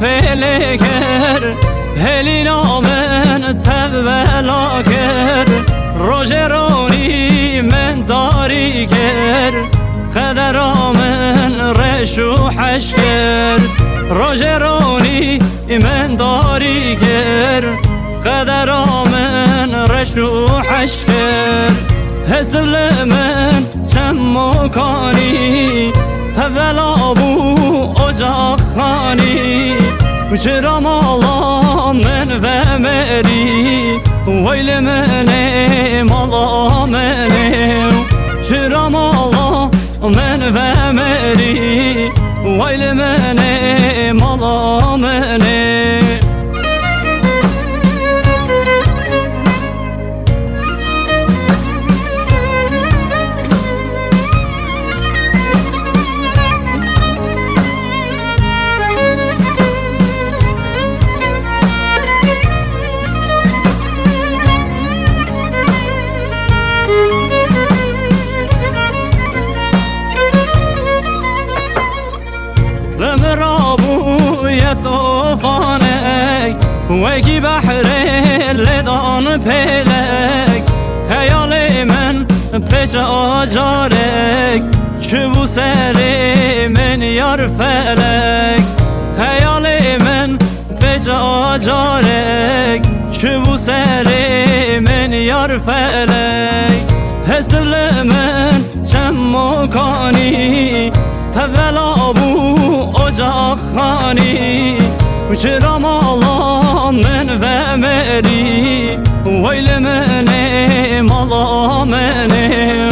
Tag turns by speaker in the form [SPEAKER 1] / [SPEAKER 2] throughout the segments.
[SPEAKER 1] فلکر هلی نامن تبلا کر روجرانی من داری کر قدر آمن رشو حش کر روجرانی من داری کر قدر آمن رشو حش کر هزل من چم مکانی تبلا بو اجاق خانی چرا مالا من و مری ویل من مالا من چرا مالا من و مری ویل من مالا من طوفانك وكي بحر لدان بيلك خيالي من بيش آجارك شبو سري من يار فلك خيالي من بيش آجارك شبو سري من يار فلك هزل من شم مكاني تبلا بو اجاق خانی چرا مالا من و مری ویل من مالا من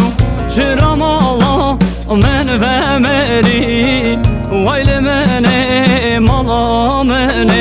[SPEAKER 1] چرا مالا من و مری ویل من مالا من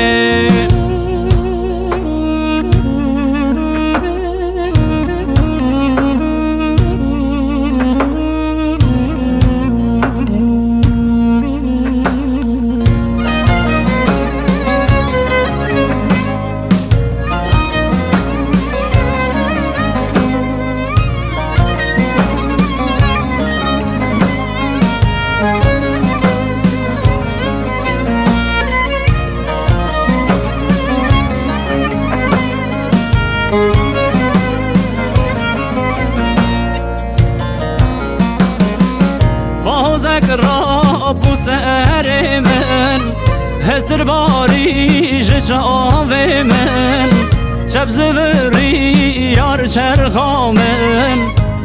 [SPEAKER 1] را بو سر من هستر باری جاو من شب زوری یار چرخا من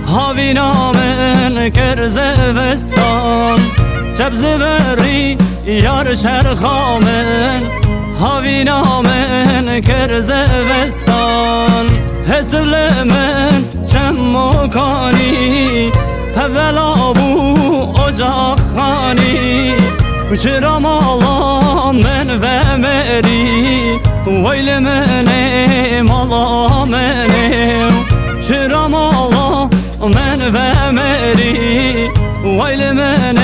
[SPEAKER 1] هاوی نامن کرز وستان شب زوری یار چرخا من هاوی نامن کرز وستان هستر من چم مکانی تبلا بو اجاق خانی چرا مالا من و مری ویل من مالا من چرا مالا من و مری ویل من